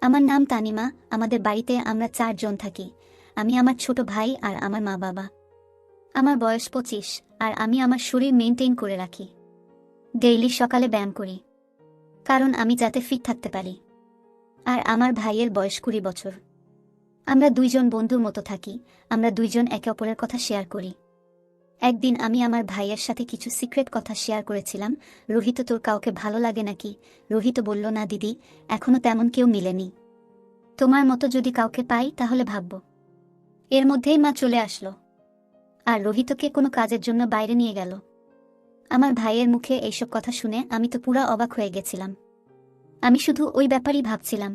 আমার নাম তানিমা। আমাদের বাড়িতে আমরা 4 জন থাকি। আমি, আমার ছোট ভাই আর আমার মা বাবা। আমার বয়স 25 আর আমি আমার শরীর মেনটেন করে রাখি। ডেইলি সকালে ব্যায়াম করি, কারণ আমি যাতে ফিট থাকতে পারি। আর আমার ভাইয়ের বয়স 20 বছর। আমরা 2 জন বন্ধুর মতো থাকি। আমরা 2 জন একে অপরের কথা শেয়ার করি। একদিন আমি আমার ভাইয়ের সাথে কিছু সিক্রেট কথা শেয়ার করেছিলাম। রোহিত, তোর কাউকে ভালো লাগে নাকি? রোহিত বলল, না দিদি, এখনো তেমন কেউ মিলেনি। তোমার মতো যদি কাউকে পাই তাহলে ভাবব। এর মধ্যেই মা চলে আসলো আর রোহিতকে কোনো কাজের জন্য বাইরে নিয়ে গেল। আমার ভাইয়ের মুখে এইসব কথা শুনে আমি তো পুরা অবাক হয়ে গেছিলাম। আমি শুধু ওই ব্যাপারই ভাবছিলাম।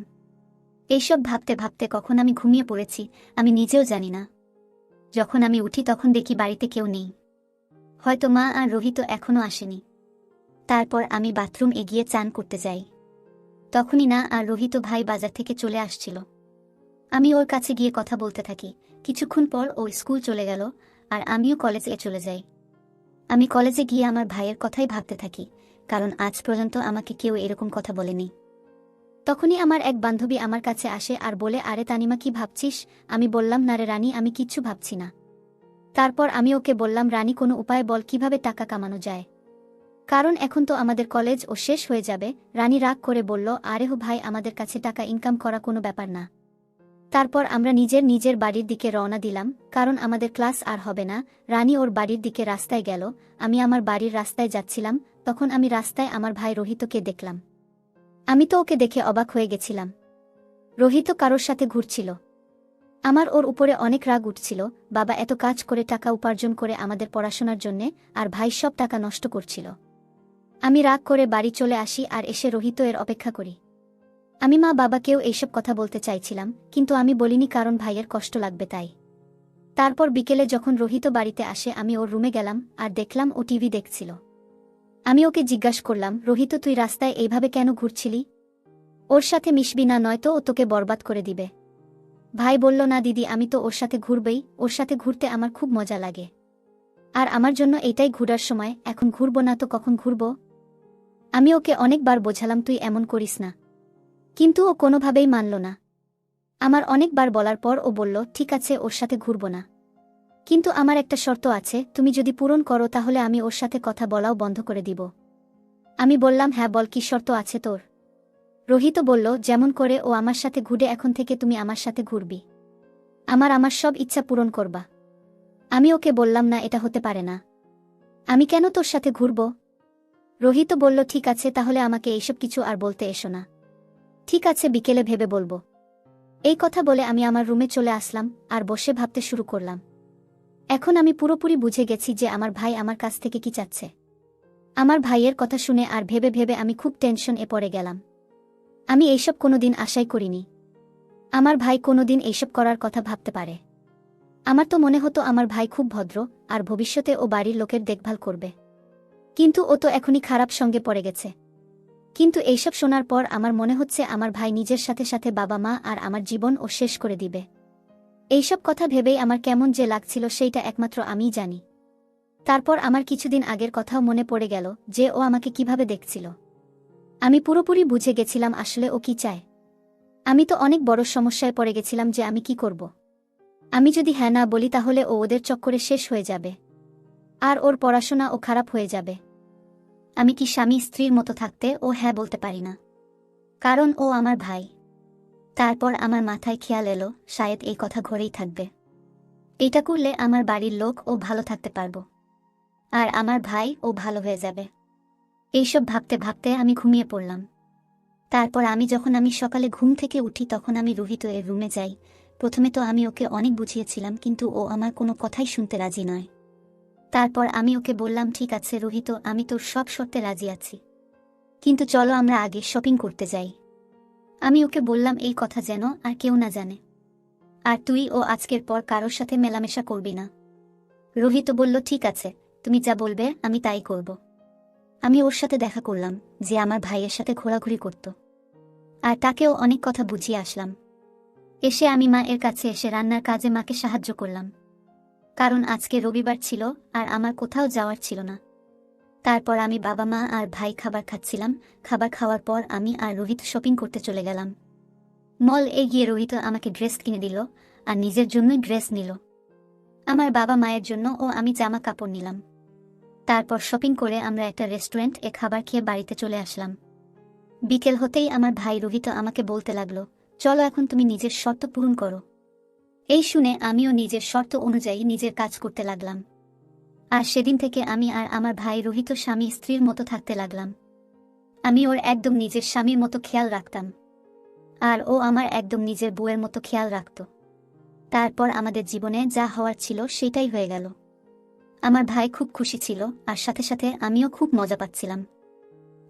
এইসব ভাবতে ভাবতে কখন আমি ঘুমিয়ে পড়েছি আমি নিজেও জানি না। যখন আমি উঠি তখন দেখি বাড়িতে কেউ নেই। হয়তো মা আর রোহিত এখনো আসেনি। তারপর আমি বাথরুম এগিয়ে চান করতে যাই। তখনই না আর রোহিত ভাই বাজার থেকে চলে আসছিল। আমি ওর কাছে গিয়ে কথা বলতে থাকি। কিছুক্ষণ পর ও স্কুল চলে গেল আর আমিও কলেজে চলে যাই। আমি কলেজে গিয়ে আমার ভাইয়ের কথাই ভাবতে থাকি, কারণ আজ পর্যন্ত আমাকে কেউ এরকম কথা বলেনি। তখনই আমার এক বান্ধবী আমার কাছে আসে আর বলে, আরে তানিমা, কি ভাবছিস? আমি বললাম, না রে রানী, আমি কিচ্ছু ভাবছি না। তারপর আমি ওকে বললাম, রানী, কোনো উপায় বল কিভাবে টাকা কামানো যায়, কারণ এখন তো আমাদের কলেজ ও শেষ হয়ে যাবে। রানী রাগ করে বলল, আরে হো ভাই, আমাদের কাছে টাকা ইনকাম করা কোনো ব্যাপার না। তারপর আমরা নিজের নিজের বাড়ির দিকে রওনা দিলাম, কারণ আমাদের ক্লাস আর হবে না। রানী ওর বাড়ির দিকে রাস্তায় গেল, আমি আমার বাড়ির রাস্তায় যাচ্ছিলাম। তখন আমি রাস্তায় আমার ভাই রোহিতকে দেখলাম। আমি তো ওকে দেখে অবাক হয়ে গেছিলাম। রোহিত কারোর সাথে ঘুরছিল। আমার ওর উপরে অনেক রাগ উঠছিল। বাবা এত কাজ করে টাকা উপার্জন করে আমাদের পড়াশোনার জন্যে, আর ভাই সব টাকা নষ্ট করছিল। আমি রাগ করে বাড়ি চলে আসি আর এসে রোহিত এর অপেক্ষা করি। আমি মা বাবাকেও এইসব কথা বলতে চাইছিলাম, কিন্তু আমি বলিনি, কারণ ভাইয়ের কষ্ট লাগবে তাই। তারপর বিকেলে যখন রোহিত বাড়িতে আসে আমি ওর রুমে গেলাম আর দেখলাম ও টিভি দেখছিল। আমি ওকে জিজ্ঞাসা করলাম, রোহিত, তুই রাস্তায় এইভাবে কেন ঘুরছিলি? ওর সাথে মিশবি না, নয়তো ও তোকে বরবাদ করে দিবে। ভাই বলল, না দিদি, আমি তো ওর সাথে ঘুরবই। ওর সাথে ঘুরতে আমার খুব মজা লাগে। আর আমার জন্য এটাই ঘুরার সময়। এখন ঘুরবো না তো কখন ঘুরবো? আমি ওকে অনেকবার বোঝালাম, তুই এমন করিস না, কিন্তু ও কোনোভাবেই মানল না। আমার অনেকবার বলার পর ও বলল, ঠিক আছে, ওর সাথে ঘুরব না, কিন্তু আমার একটা শর্ত আছে, তুমি যদি পূরণ করো তাহলে আমি ওর সাথে কথা বলাও বন্ধ করে দিব। আমি বললাম, হ্যাঁ বল, কি শর্ত আছে তোর? রোহিত বলল, যেমন করে ও আমার সাথে ঘুরে, এখন থেকে তুমি আমার সাথে ঘুরবি। আমার সব ইচ্ছা পূরণ করবা। আমি ওকে বললাম, না, এটা হতে পারে না। আমি কেন তোর সাথে ঘুরব? রোহিত বলল, ঠিক আছে, তাহলে আমাকে এইসব কিছু আর বলতে এসো না। ঠিক আছে, বিকেলে ভেবে বলবো। এই কথা বলে আমি আমার রুমে চলে আসলাম আর বসে ভাবতে শুরু করলাম। এখন আমি পুরোপুরি বুঝে গেছি যে আমার ভাই আমার কাছ থেকে কি চাচ্ছে। আমার ভাইয়ের কথা শুনে আর ভেবে ভেবে আমি খুব টেনশন এ পড়ে গেলাম। আমি এইসব কোনোদিন আশাই করিনি। আমার ভাই কোনোদিন এইসব করার কথা ভাবতে পারে। আমার তো মনে হতো আমার ভাই খুব ভদ্র আর ভবিষ্যতে ও বাড়ির লোকের দেখভাল করবে, কিন্তু ও তো এখনই খারাপ সঙ্গে পড়ে গেছে। কিন্তু এইসব শোনার পর আমার মনে হচ্ছে আমার ভাই নিজের সাথে সাথে বাবা মা আর আমার জীবন ও শেষ করে দিবে। এইসব কথা ভেবেই আমার কেমন যে লাগছিল সেইটা একমাত্র আমিই জানি। তারপর আমার কিছুদিন আগের কথাও মনে পড়ে গেল, যে ও আমাকে কিভাবে দেখছিল। আমি পুরোপুরি বুঝে গেছিলাম আসলে ও কি চায়। আমি তো অনেক বড় সমস্যায় পড়ে গেছিলাম যে আমি কি করব। আমি যদি হ্যাঁ না বলি তাহলে ও ওদের চক্করে শেষ হয়ে যাবে, আর ওর পড়াশোনা ও খারাপ হয়ে যাবে। আমি কি স্বামী স্ত্রীর মতো থাকতে ও হ্যাঁ বলতে পারি না, কারণ ও আমার ভাই। তারপর আমার মাথায় খেয়াল এলো, শায়দ এই কথা ঘরেই থাকবে। এটা করলে আমার বাড়ির লোক ও ভালো থাকতে পারবো, আর আমার ভাই ও ভালো হয়ে যাবে। এইসব ভাবতে ভাবতে আমি ঘুমিয়ে পড়লাম। তারপর যখন আমি সকালে ঘুম থেকে উঠি তখন আমি রোহিত এর রুমে যাই। প্রথমে তো আমি ওকে অনেক বুঝিয়েছিলাম, কিন্তু ও আমার কোনো কথাই শুনতে রাজি নয়। তারপর আমি ওকে বললাম, ঠিক আছে রোহিত, আমি তোর সব শর্তে রাজি আছি, কিন্তু চলো আমরা আগে শপিং করতে যাই। আমি ওকে বললাম এই কথা যেন আর কেউ না জানে, আর তুই ও আজকের পর কারোর সাথে মেলামেশা করবি না। রোহিত বলল, ঠিক আছে, তুমি যা বলবে আমি তাই করব। আমি ওর সাথে দেখা করলাম, যে আমার ভাইয়ের সাথে ঘোরাঘুরি করত, আর তাকেও অনেক কথা বুঝিয়ে আসলাম। এসে আমি মা এর কাছে এসে রান্নার কাজে মাকে সাহায্য করলাম, কারণ আজকে রবিবার ছিল আর আমার কোথাও যাওয়ার ছিল না। তারপর আমি, বাবা মা আর ভাই খাবার খাচ্ছিলাম। খাবার খাওয়ার পর আমি আর রোহিত শপিং করতে চলে গেলাম। মল গিয়ে রোহিত আমাকে ড্রেস কিনে দিল আর নিজের জন্যই ড্রেস নিল। আমার বাবা মায়ের জন্য ও আমি জামা কাপড় নিলাম। তারপর শপিং করে আমরা একটা রেস্টুরেন্টে খাবার খেয়ে বাড়িতে চলে আসলাম। বিকেল হতেই আমার ভাই রোহিত আমাকে বলতে লাগলো, চলো এখন তুমি নিজের শর্ত পূরণ করো। এই শুনে আমিও নিজের শর্ত অনুযায়ী নিজের কাজ করতে লাগলাম। আর সেদিন থেকে আমি আর আমার ভাই রোহিত স্বামী স্ত্রীর মতো থাকতে লাগলাম। আমি ওর একদম নিজের স্বামীর মতো খেয়াল রাখতাম, আর ও আমার একদম নিজের বউয়ের মতো খেয়াল রাখত। তারপর আমাদের জীবনে যা হওয়ার ছিল সেটাই হয়ে গেল। আমার ভাই খুব খুশি ছিল, আর সাথে সাথে আমিও খুব মজা পাচ্ছিলাম।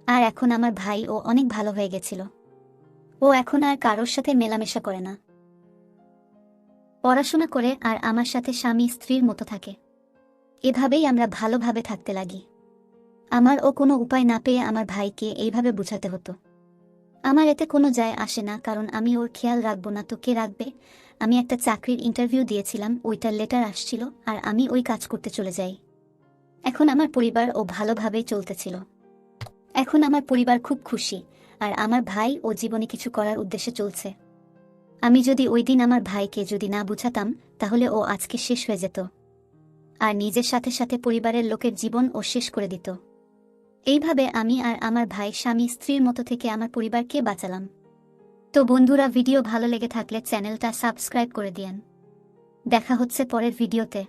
আর এখন আমার ভাই ও অনেক ভালো হয়ে গেছিল। ও এখন আর কারোর সাথে মেলামেশা করে না, পড়াশোনা করে আর আমার সাথে স্বামী স্ত্রীর মতো থাকে। এভাবেই আমরা ভালোভাবে থাকতে লাগি। আমার ও কোনো উপায় না পেয়ে আমার ভাইকে এইভাবে বুঝাতে হতো। আমার এতে কোনো যায় আসে না, কারণ আমি ওর খেয়াল রাখবো না তো কে রাখবে। আমি একটা চাকরির ইন্টারভিউ দিয়েছিলাম, ওইটার লেটার আসছিল আর আমি ওই কাজ করতে চলে যাই। এখন আমার পরিবার ও ভালোভাবেই চলতেছিল। এখন আমার পরিবার খুব খুশি, আর আমার ভাই ও জীবনে কিছু করার উদ্দেশ্যে চলছে। আমি যদি ওই দিন আমার ভাইকে যদি না বুঝাতাম, তাহলে ও আজকে শেষ হয়ে যেত, আর নিজের সাথে সাথে পরিবারের লোকের জীবন ও শেষ করে দিত। এইভাবে আমি আর আমার ভাই স্বামী স্ত্রীর মতো থেকে আমার পরিবারকে বাঁচালাম। তো বন্ধুরা, ভিডিও ভালো লেগে থাকলে চ্যানেলটা সাবস্ক্রাইব করে দিয়েন। দেখা হচ্ছে পরের ভিডিওতে।